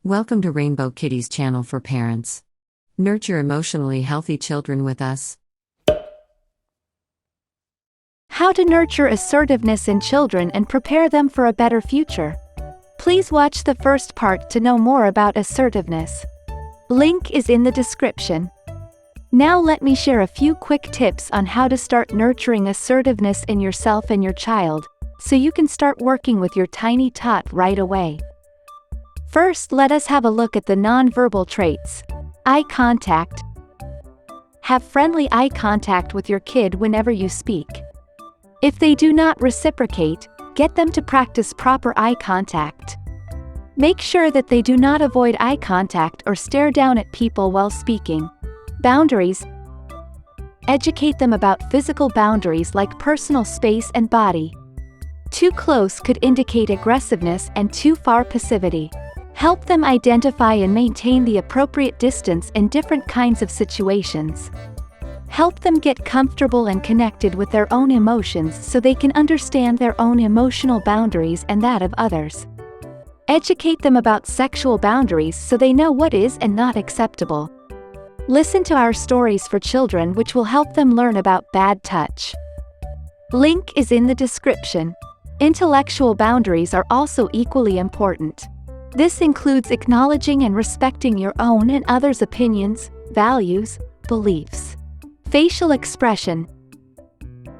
Welcome to Rainbow Kitty's channel for parents. Nurture emotionally healthy children with us. How to nurture assertiveness in children and prepare them for a better future. Please watch the first part to know more about assertiveness. Link is in the description. Now let me share a few quick tips on how to start nurturing assertiveness in yourself and your child, so you can start working with your tiny tot right away. First, let us have a look at the nonverbal traits. Eye contact. Have friendly eye contact with your kid whenever you speak. If they do not reciprocate, get them to practice proper eye contact. Make sure that they do not avoid eye contact or stare down at people while speaking. Boundaries. Educate them about physical boundaries like personal space and body. Too close could indicate aggressiveness and too far passivity. Help them identify and maintain the appropriate distance in different kinds of situations. Help them get comfortable and connected with their own emotions so they can understand their own emotional boundaries and that of others. Educate them about sexual boundaries so they know what is and not acceptable. Listen to our stories for children, which will help them learn about bad touch. Link is in the description. Intellectual boundaries are also equally important. This includes acknowledging and respecting your own and others' opinions, values, beliefs. Facial expression.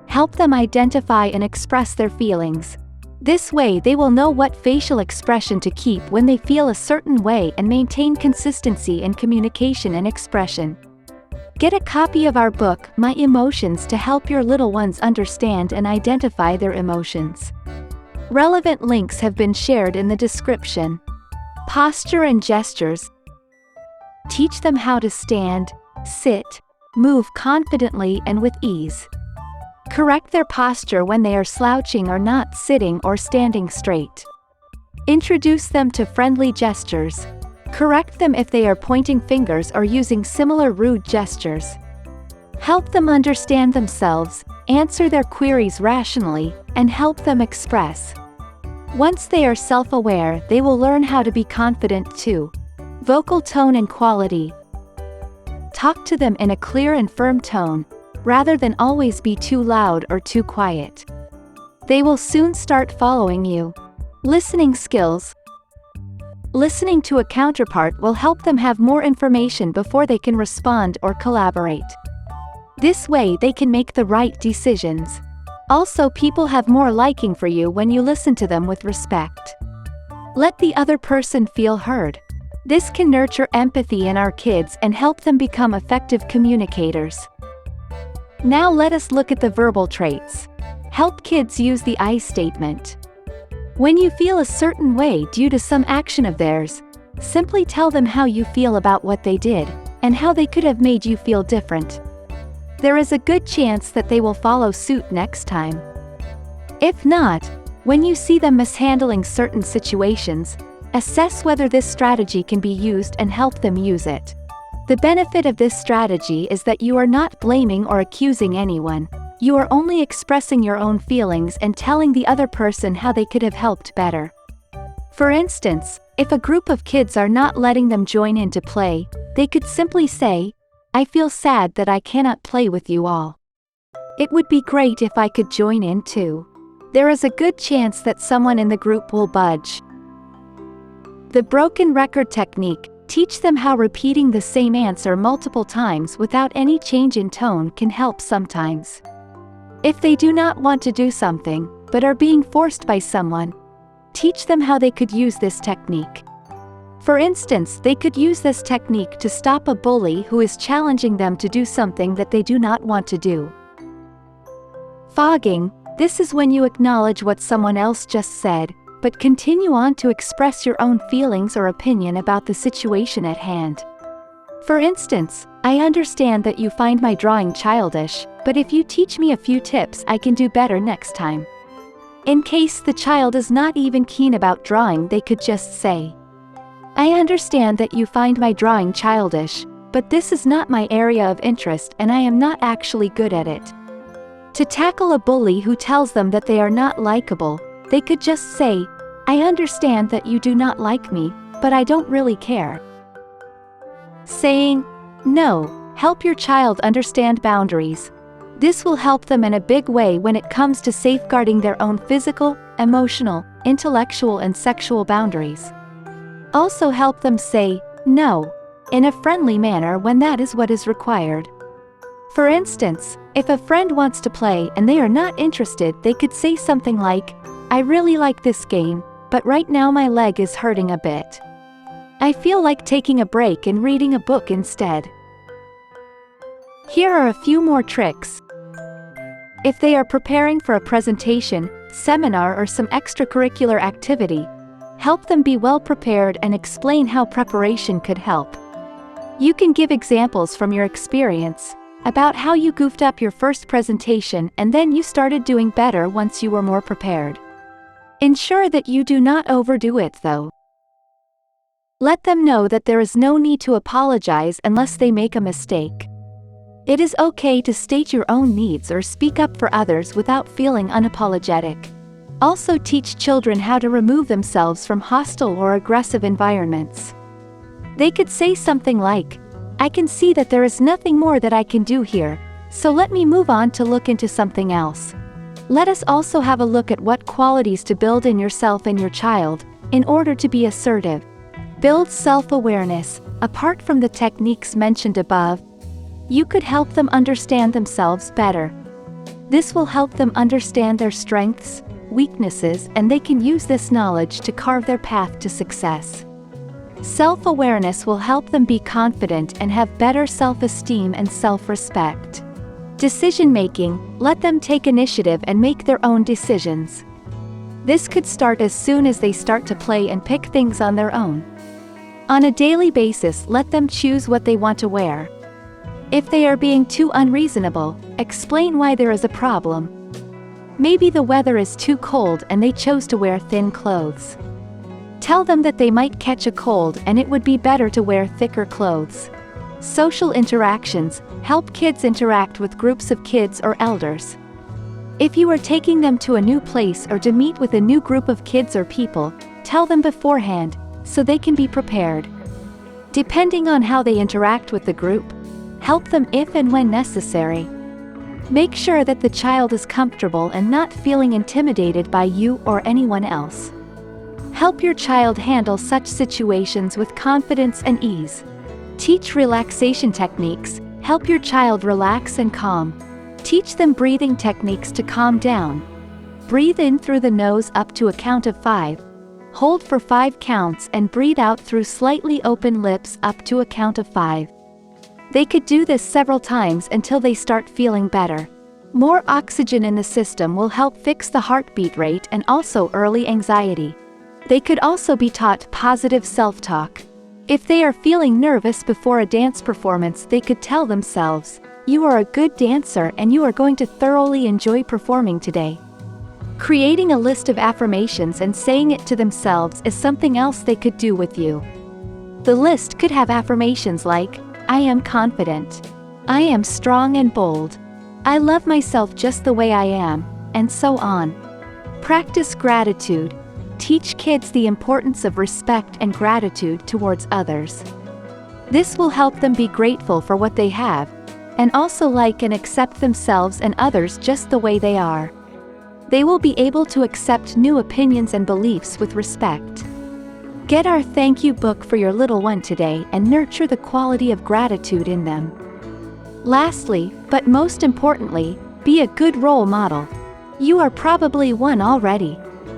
Help them identify and express their feelings. This way they will know what facial expression to keep when they feel a certain way and maintain consistency in communication and expression. Get a copy of our book, My Emotions, to help your little ones understand and identify their emotions. Relevant links have been shared in the description. Posture and gestures. Teach them how to stand, sit, move confidently and with ease. Correct their posture when they are slouching or not sitting or standing straight. Introduce them to friendly gestures. Correct them if they are pointing fingers or using similar rude gestures. Help them understand themselves, answer their queries rationally, and help them express. Once they are self-aware, they will learn how to be confident too. Vocal tone and quality. Talk to them in a clear and firm tone, rather than always be too loud or too quiet. They will soon start following you. Listening skills. Listening to a counterpart will help them have more information before they can respond or collaborate. This way they can make the right decisions. Also, people have more liking for you when you listen to them with respect. Let the other person feel heard. This can nurture empathy in our kids and help them become effective communicators. Now let us look at the verbal traits. Help kids use the I statement. When you feel a certain way due to some action of theirs, simply tell them how you feel about what they did, and how they could have made you feel different. There is a good chance that they will follow suit next time. If not, when you see them mishandling certain situations, assess whether this strategy can be used and help them use it. The benefit of this strategy is that you are not blaming or accusing anyone. You are only expressing your own feelings and telling the other person how they could have helped better. For instance, if a group of kids are not letting them join in to play, they could simply say, "I feel sad that I cannot play with you all. It would be great if I could join in too." There is a good chance that someone in the group will budge. The broken record technique. Teach them how repeating the same answer multiple times without any change in tone can help sometimes. If they do not want to do something, but are being forced by someone, teach them how they could use this technique. For instance, they could use this technique to stop a bully who is challenging them to do something that they do not want to do. Fogging. This is when you acknowledge what someone else just said, but continue on to express your own feelings or opinion about the situation at hand. For instance, "I understand that you find my drawing childish, but if you teach me a few tips I can do better next time." In case the child is not even keen about drawing, they could just say, "I understand that you find my drawing childish, but this is not my area of interest and I am not actually good at it." To tackle a bully who tells them that they are not likable, they could just say, I understand that you do not like me, but I don't really care. Saying no help your child understand boundaries. This will help them in a big way when it comes to safeguarding their own physical, emotional, intellectual and sexual boundaries. Also help them say no in a friendly manner when that is what is required. For instance, if a friend wants to play and they are not interested, they could say something like, "I really like this game, but right now my leg is hurting a bit. I feel like taking a break and reading a book instead." Here are a few more tricks. If they are preparing for a presentation, seminar or some extracurricular activity, help them be well prepared and explain how preparation could help. You can give examples from your experience about how you goofed up your first presentation and then you started doing better once you were more prepared. Ensure that you do not overdo it though. Let them know that there is no need to apologize unless they make a mistake. It is okay to state your own needs or speak up for others without feeling unapologetic. Also teach children how to remove themselves from hostile or aggressive environments. They could say something like, "I can see that there is nothing more that I can do here, so let me move on to look into something else." Let us also have a look at what qualities to build in yourself and your child, in order to be assertive. Build self-awareness. Apart from the techniques mentioned above, you could help them understand themselves better. This will help them understand their strengths, weaknesses, and they can use this knowledge to carve their path to success. Self-awareness will help them be confident and have better self-esteem and self-respect. Decision-making, let them take initiative and make their own decisions. This could start as soon as they start to play and pick things on their own. On a daily basis, let them choose what they want to wear. If they are being too unreasonable, explain why there is a problem. Maybe the weather is too cold and they chose to wear thin clothes. Tell them that they might catch a cold and it would be better to wear thicker clothes. Social interactions, help kids interact with groups of kids or elders. If you are taking them to a new place or to meet with a new group of kids or people, tell them beforehand, so they can be prepared. Depending on how they interact with the group, help them if and when necessary. Make sure that the child is comfortable and not feeling intimidated by you or anyone else. Help your child handle such situations with confidence and ease. Teach relaxation techniques, help your child relax and calm. Teach them breathing techniques to calm down. Breathe in through the nose up to a count of 5. Hold for 5 counts and breathe out through slightly open lips up to a count of 5. They could do this several times until they start feeling better. More oxygen in the system will help fix the heartbeat rate and also early anxiety. They could also be taught positive self-talk. If they are feeling nervous before a dance performance, they could tell themselves, "You are a good dancer and you are going to thoroughly enjoy performing today." Creating a list of affirmations and saying it to themselves is something else they could do with you. The list could have affirmations like, "I am confident. I am strong and bold. I love myself just the way I am," and so on. Practice gratitude. Teach kids the importance of respect and gratitude towards others. This will help them be grateful for what they have, and also like and accept themselves and others just the way they are. They will be able to accept new opinions and beliefs with respect. Get our thank you book for your little one today and nurture the quality of gratitude in them. Lastly, but most importantly, be a good role model. You are probably one already.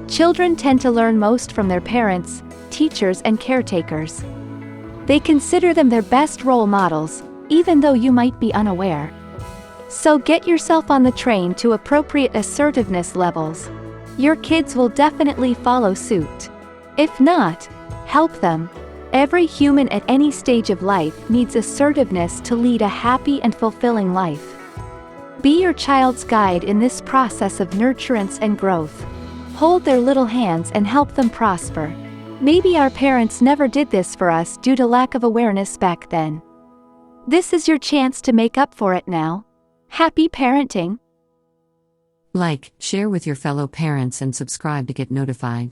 Children tend to learn most from their parents, teachers, and caretakers. They consider them their best role models, even though you might be unaware. So get yourself on the train to appropriate assertiveness levels. Your kids will definitely follow suit. If not, help them. Every human at any stage of life needs assertiveness to lead a happy and fulfilling life. Be your child's guide in this process of nurturance and growth. Hold their little hands and help them prosper. Maybe our parents never did this for us due to lack of awareness back then. This is your chance to make up for it now. Happy parenting! Like, share with your fellow parents and subscribe to get notified.